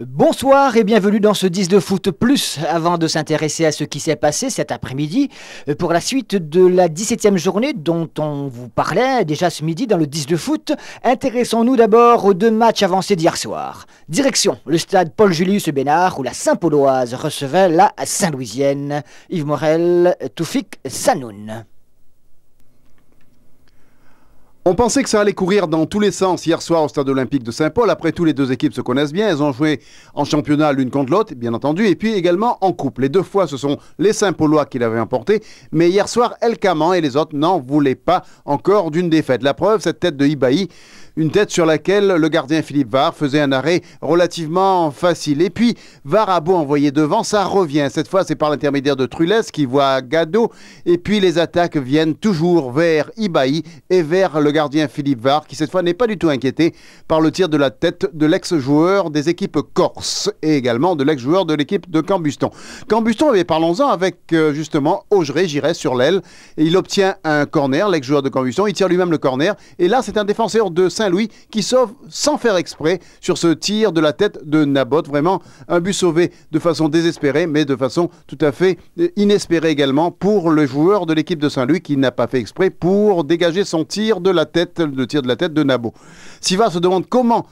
Bonsoir et bienvenue dans ce 10 de foot plus. Avant de s'intéresser à ce qui s'est passé cet après-midi, pour la suite de la 17e journée dont on vous parlait déjà ce midi dans le 10 de foot, intéressons-nous d'abord aux deux matchs avancés d'hier soir. Direction le stade Paul-Julius Bénard où la Saint-Pauloise recevait la Saint-Louisienne. Yves Morel, Toufik Sanoun. On pensait que ça allait courir dans tous les sens hier soir au stade olympique de Saint-Paul. Après tout, les deux équipes se connaissent bien. Elles ont joué en championnat l'une contre l'autre, bien entendu, et puis également en coupe. Les deux fois, ce sont les Saint-Paulois qui l'avaient emporté. Mais hier soir, El Caman et les autres n'en voulaient pas encore d'une défaite. La preuve, cette tête de Ibaï, une tête sur laquelle le gardien Philippe Var faisait un arrêt relativement facile. Et puis, Var a beau envoyer devant, ça revient. Cette fois, c'est par l'intermédiaire de Trulès qui voit Gado. Et puis, les attaques viennent toujours vers Ibaï et vers le gardien Philippe Var, qui cette fois n'est pas du tout inquiété par le tir de la tête de l'ex-joueur des équipes corses et également de l'ex-joueur de l'équipe de Cambuston. Cambuston, parlons-en avec justement Augeret, Giresse sur l'aile. Et il obtient un corner, l'ex-joueur de Cambuston. Il tire lui-même le corner. Et là, c'est un défenseur de Saint-Louis qui sauve sans faire exprès sur ce tir de la tête de Nabot. Vraiment un but sauvé de façon désespérée, mais de façon tout à fait inespérée également pour le joueur de l'équipe de Saint-Louis qui n'a pas fait exprès pour dégager son tir de la tête, le tir de la tête de Nabot. Siva se demande comment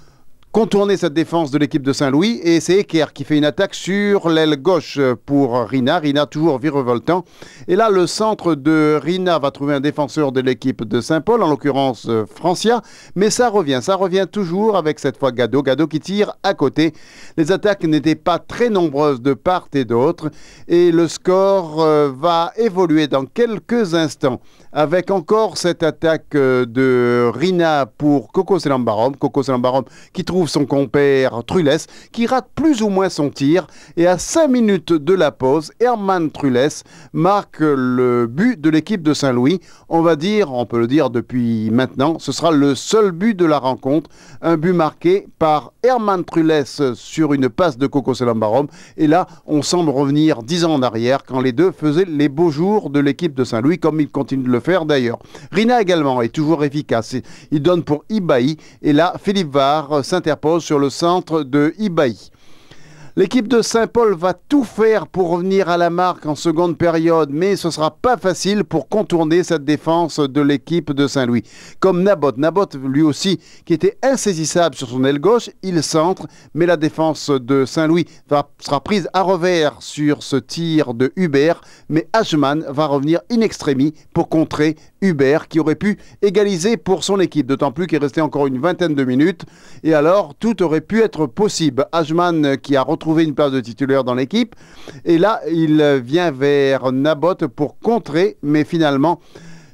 contourner cette défense de l'équipe de Saint-Louis et c'est Eker qui fait une attaque sur l'aile gauche pour Rina. Rina toujours virevoltant. Et là, le centre de Rina va trouver un défenseur de l'équipe de Saint-Paul, en l'occurrence Francia. Mais ça revient toujours avec cette fois Gado. Gado qui tire à côté. Les attaques n'étaient pas très nombreuses de part et d'autre. Et le score va évoluer dans quelques instants avec encore cette attaque de Rina pour Coco Selambarom. Coco Selambarom qui trouve son compère Trulès, qui rate plus ou moins son tir. Et à 5 minutes de la pause, Herman Trulès marque le but de l'équipe de Saint-Louis. On peut le dire depuis maintenant, ce sera le seul but de la rencontre. Un but marqué par Herman Trulès sur une passe de Coco Selambarom. Et là, on semble revenir 10 ans en arrière, quand les deux faisaient les beaux jours de l'équipe de Saint-Louis, comme ils continuent de le faire d'ailleurs. Rina également est toujours efficace. Il donne pour Ibaï. Et là, Philippe Var s'interpose sur le centre de Ibaï. L'équipe de Saint-Paul va tout faire pour revenir à la marque en seconde période, mais ce ne sera pas facile pour contourner cette défense de l'équipe de Saint-Louis. Comme Nabot, lui aussi, qui était insaisissable sur son aile gauche, il centre, mais la défense de Saint-Louis sera prise à revers sur ce tir de Hubert, mais Hachman va revenir in extremis pour contrer Hubert, qui aurait pu égaliser pour son équipe, d'autant plus qu'il restait encore une vingtaine de minutes, et alors tout aurait pu être possible. Hachman qui a retrouvé une place de titulaire dans l'équipe. Et là, il vient vers Nabot pour contrer, mais finalement,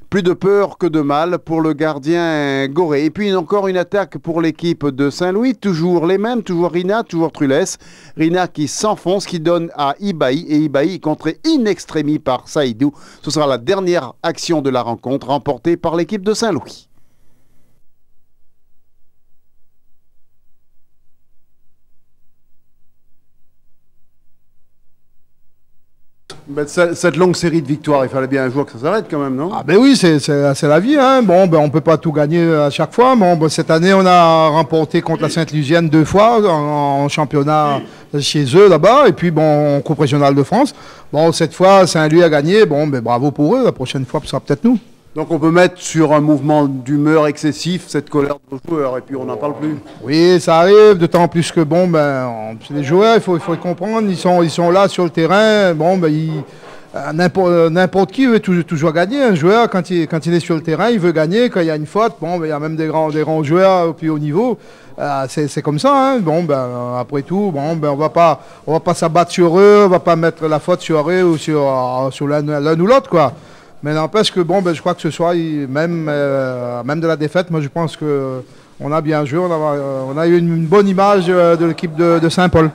plus de peur que de mal pour le gardien Goré. Et puis encore une attaque pour l'équipe de Saint-Louis. Toujours les mêmes, toujours Rina, toujours Trulès. Rina qui s'enfonce, qui donne à Ibaï. Et Ibaï contré in extremis par Saïdou. Ce sera la dernière action de la rencontre remportée par l'équipe de Saint-Louis. Cette longue série de victoires, il fallait bien un jour que ça s'arrête quand même, non? Ah ben oui, c'est la vie. Hein. Bon, ben on peut pas tout gagner à chaque fois. Bon, ben cette année, on a remporté contre la Sainte-Lusienne 2 fois en championnat chez eux là-bas, et puis bon, en Coupe régionale de France. Bon, cette fois, Saint-Louis a gagné. Bon, ben bravo pour eux. La prochaine fois, ce sera peut-être nous. Donc on peut mettre sur un mouvement d'humeur excessif cette colère de nos joueurs et puis on n'en parle plus. Oui, ça arrive, d'autant plus que bon, c'est les joueurs, il faut les comprendre, ils sont là sur le terrain, bon, n'importe qui veut toujours gagner. Un joueur, quand il est sur le terrain, il veut gagner. Quand il y a une faute, bon, il y a même des grands joueurs au plus haut niveau. C'est comme ça. Hein. Bon, après tout, bon, on va pas s'abattre sur eux, on va pas mettre la faute sur eux ou sur l'un ou l'autre, quoi. Mais n'empêche que bon, je crois que ce soir, même de la défaite, moi je pense qu'on a bien joué, on a eu une bonne image de l'équipe de Saint-Paul.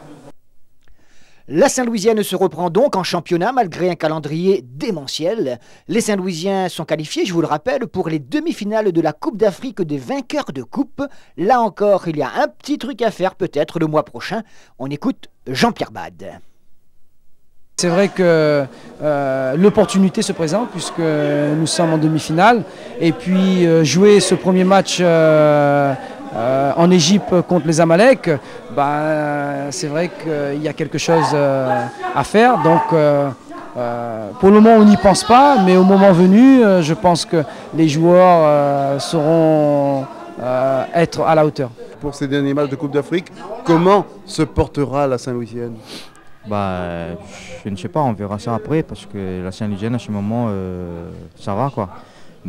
La Saint-Louisienne se reprend donc en championnat malgré un calendrier démentiel. Les Saint-Louisiens sont qualifiés, je vous le rappelle, pour les demi-finales de la Coupe d'Afrique des vainqueurs de coupe. Là encore, il y a un petit truc à faire peut-être le mois prochain. On écoute Jean-Pierre Bade. C'est vrai que l'opportunité se présente puisque nous sommes en demi-finale et puis jouer ce premier match en Égypte contre les Amalek, c'est vrai qu'il y a quelque chose à faire. Donc, pour le moment, on n'y pense pas, mais au moment venu, je pense que les joueurs sauront être à la hauteur. Pour ces derniers matchs de Coupe d'Afrique, comment se portera la Saint-Louisienne? Je ne sais pas, on verra ça après parce que la Saint-Louisienne à ce moment ça va quoi.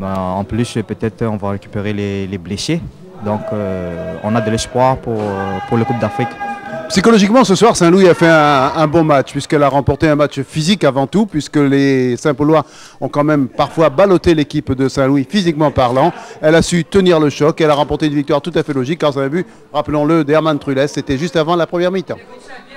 En plus peut-être on va récupérer les blessés, donc on a de l'espoir pour le Coupe d'Afrique. Psychologiquement, ce soir, Saint-Louis a fait un bon match, puisqu'elle a remporté un match physique avant tout, puisque les Saint-Paulois ont quand même parfois ballotté l'équipe de Saint-Louis, physiquement parlant. Elle a su tenir le choc, elle a remporté une victoire tout à fait logique, car vous avez vu, rappelons-le, d'Herman Trulès, c'était juste avant la première mi-temps.